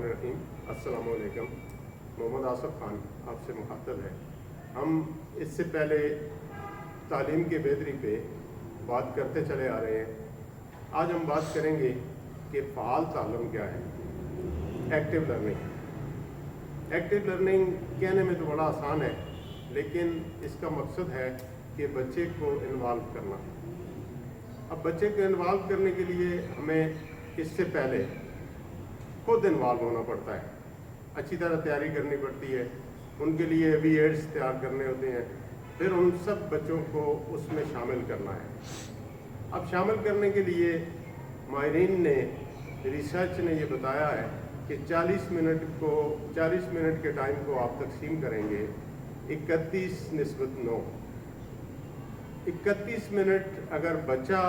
बिस्मिल्लाहिर्रहमानिर्रहीम। अस्सलामु अलैकुम। मोहम्मद आसिफ खान आपसे मुखातब है। हम इससे पहले तालीम की बेहतरी पे बात करते चले आ रहे हैं। आज हम बात करेंगे कि फ़आल ताल्लुम क्या है। Active learning. एक्टिव लर्निंग कहने में तो बड़ा आसान है, लेकिन इसका मकसद है कि बच्चे को इन्वॉल्व करना। अब बच्चे को इन्वॉल्व करने के लिए हमें इससे पहले खुद इन्वॉल्व होना पड़ता है, अच्छी तरह तैयारी करनी पड़ती है। उनके लिए भी एड्स तैयार करने होते हैं, फिर उन सब बच्चों को उसमें शामिल करना है। अब शामिल करने के लिए माहिरीन ने, रिसर्च ने ये बताया है कि 40 मिनट के टाइम को आप तकसीम करेंगे 31/9। 31 मिनट अगर बच्चा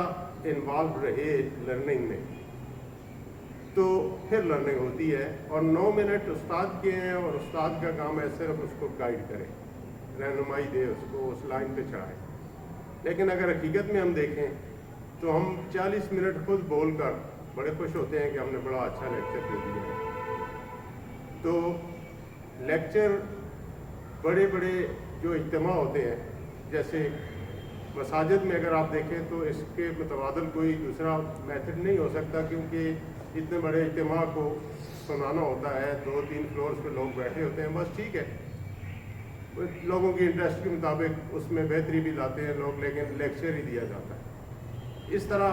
इन्वॉल्व रहे लर्निंग में तो फिर लर्निंग होती है, और 9 मिनट उस्ताद के हैं, और उस्ताद का काम है सिर्फ उसको गाइड करे, रहनुमाई दे, उसको उस लाइन पे चढ़ाए। लेकिन अगर हकीकत में हम देखें तो हम 40 मिनट खुद बोल कर बड़े खुश होते हैं कि हमने बड़ा अच्छा लेक्चर दे दिया है। तो लेक्चर बड़े बड़े जो इज्तिमा होते हैं, जैसे मसाजिद में अगर आप देखें तो इसके मुतबादल कोई दूसरा मेथड नहीं हो सकता, क्योंकि इतने बड़े इज्तिमा को सुनाना होता है, 2-3 फ्लोर्स पे लोग बैठे होते हैं। बस ठीक है, लोगों की इंटरेस्ट के मुताबिक उसमें बेहतरी भी लाते हैं लोग, लेकिन लेक्चर ही दिया जाता है। इस तरह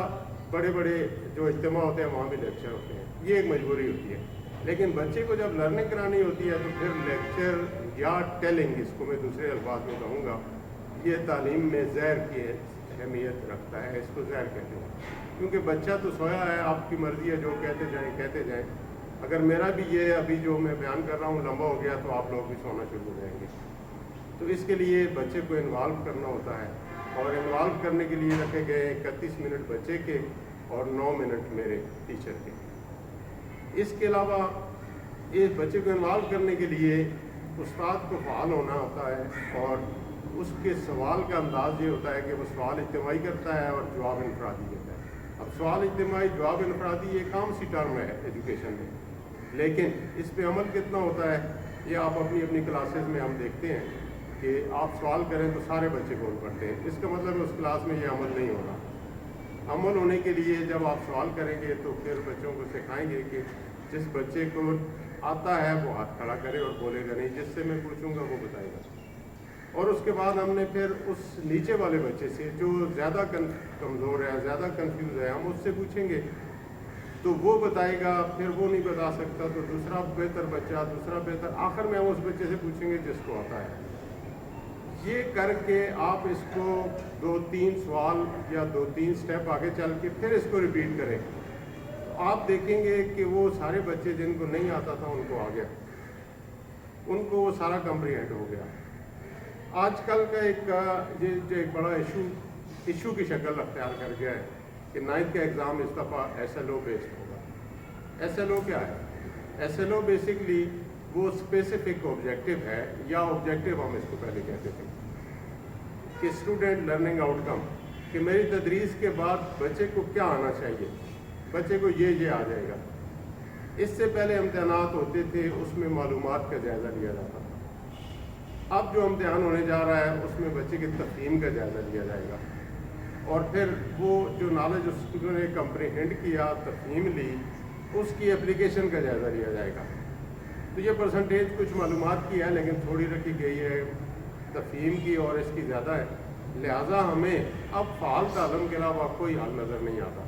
बड़े बड़े जो इज्तिमा होते हैं वहाँ भी लेक्चर होते हैं, ये एक मजबूरी होती है। लेकिन बच्चे को जब लर्निंग करानी होती है तो फिर लेक्चर या टेलिंग, इसको मैं दूसरे अल्फाज में कहूँगा, ये तालीम में ज़हर की अहमियत रखता है। इसको ज़हर कहते हैं, क्योंकि बच्चा तो सोया है, आपकी मर्ज़ी है, जो कहते जाएं। अगर मेरा भी ये अभी जो मैं बयान कर रहा हूँ लंबा हो गया तो आप लोग भी सोना शुरू हो जाएंगे। तो इसके लिए बच्चे को इन्वॉल्व करना होता है, और इन्वॉल्व करने के लिए रखे गए 31 मिनट बच्चे के और 9 मिनट मेरे टीचर के। इसके अलावा इस बच्चे को इन्वॉल्व करने के लिए उस्ताद को फ़आल होना होता है, और उसके सवाल का अंदाज़ ये होता है कि वो सवाल इज्तिमाई करता है और जवाब इनफरादी देता है। अब सवाल इज्तिमाई, जवाब इनफरादी, ये काम सी टर्म है एजुकेशन में, लेकिन इस पे अमल कितना होता है ये आप अपनी अपनी क्लासेस में हम देखते हैं कि आप सवाल करें तो सारे बच्चे बोल पड़ते हैं। इसका मतलब उस क्लास में ये अमल नहीं होगा। अमल होने के लिए जब आप सवाल करेंगे तो फिर बच्चों को सिखाएंगे कि जिस बच्चे को आता है वो हाथ खड़ा करे और बोलेगा नहीं, जिससे मैं पूछूंगा वो बताएगा। और उसके बाद हमने फिर उस नीचे वाले बच्चे से जो ज़्यादा कमज़ोर है, ज़्यादा कंफ्यूज है, हम उससे पूछेंगे तो वो बताएगा। फिर वो नहीं बता सकता तो दूसरा बेहतर बच्चा, दूसरा बेहतर, आखिर में हम उस बच्चे से पूछेंगे जिसको आता है। ये करके आप इसको 2-3 सवाल या 2-3 स्टेप आगे चल के फिर इसको रिपीट करें, तो आप देखेंगे कि वो सारे बच्चे जिनको नहीं आता था उनको आ गया, उनको वो सारा कम्प्रीहेंड हो गया। आजकल का एक बड़ा इशू की शक्ल अख्तियार कर गया है कि 9th का एग्ज़ाम इस दफ़ा SLO बेस्ड होगा। SLO क्या है? SLO बेसिकली वो स्पेसिफिक ऑब्जेक्टिव है, या ऑब्जेक्टिव हम इसको पहले कहते थे कि स्टूडेंट लर्निंग आउटकम, कि मेरी तदरीस के बाद बच्चे को क्या आना चाहिए, बच्चे को ये आ जाएगा। इससे पहले इम्तिहानात होते थे, उसमें मालूमात का जायज़ा लिया जाता था। अब जो इम्तिहान होने जा रहा है उसमें बच्चे की तफ़हीम का जायज़ा लिया जाएगा, और फिर वो जो नॉलेज उसने कम्प्रीहेंड किया, तफ़हीम ली, उसकी एप्लीकेशन का जायज़ा लिया जाएगा। तो ये परसेंटेज कुछ मालूमात की है, लेकिन थोड़ी रखी गई है तफ़हीम की, और इसकी ज़्यादा है। लिहाजा हमें अब फ़आल तालीम के अलावा कोई हल नज़र नहीं आता,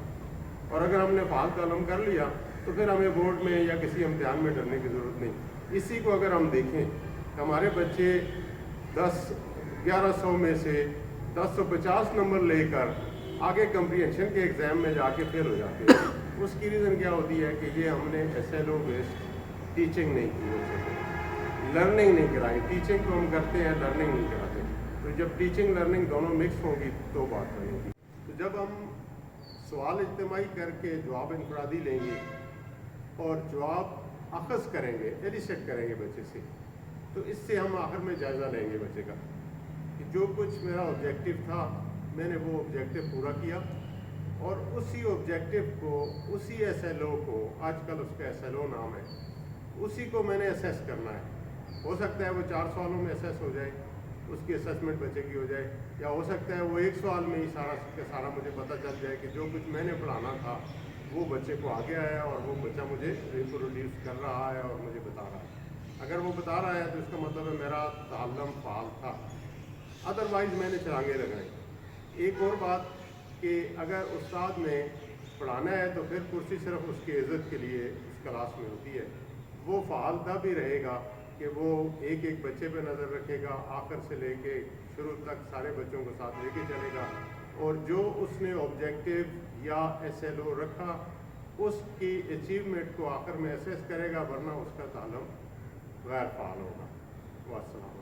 और अगर हमने फ़आल तालीम कर लिया तो फिर हमें बोर्ड में या किसी इम्तिहान में डरने की ज़रूरत नहीं। इसी को अगर हम देखें, हमारे बच्चे 1100 में से 1050 नंबर लेकर आगे कम्प्रीहेंशन के एग्ज़ाम में जाके फेल हो जाते हैं। उसकी रीज़न क्या होती है कि ये हमने SLO बेस्ड टीचिंग नहीं की, लर्निंग नहीं कराई। टीचिंग तो हम करते हैं, लर्निंग नहीं कराते। तो जब टीचिंग लर्निंग दोनों मिक्स होगी तो बात बनेगी। तो जब हम सवाल इज्तिमाई करके जवाब इनफरादी लेंगे और जवाब अखज़ करेंगे, एलिसिट करेंगे बच्चे से, तो इससे हम आखिर में जायज़ा लेंगे बच्चे का कि जो कुछ मेरा ऑब्जेक्टिव था मैंने वो ऑब्जेक्टिव पूरा किया, और उसी ऑब्जेक्टिव को, उसी SLO को, आजकल उसका SLO नाम है, उसी को मैंने असेस करना है। हो सकता है वो 4 सवालों में असेस हो जाए, उसकी असेसमेंट बच्चे की हो जाए, या हो सकता है वो एक सवाल में ही सारा का सारा मुझे पता चल जाए कि जो कुछ मैंने पढ़ाना था वो बच्चे को आ गया है और वो बच्चा मुझे रिप्रोड्यूस कर रहा है और मुझे बता रहा है। अगर वो बता रहा है तो इसका मतलब है मेरा ताल्लुम फ़ाल था, अदरवाइज़ मैंने छलांगे लगाई। एक और बात कि अगर उस्ताद ने पढ़ाना है तो फिर कुर्सी सिर्फ उसकी इज़्ज़त के लिए उस क्लास में होती है। वो फ़ाल तब ही रहेगा कि वो एक एक बच्चे पे नज़र रखेगा, आखिर से लेके शुरू तक सारे बच्चों को साथ लेके चलेगा, और जो उसने ऑब्जेक्टिव या SLO रखा उसकी अचीवमेंट को आखिर में असेस करेगा, वरना उसका ताल्लुम गैर फ़ाल होगा। वास्सलाम।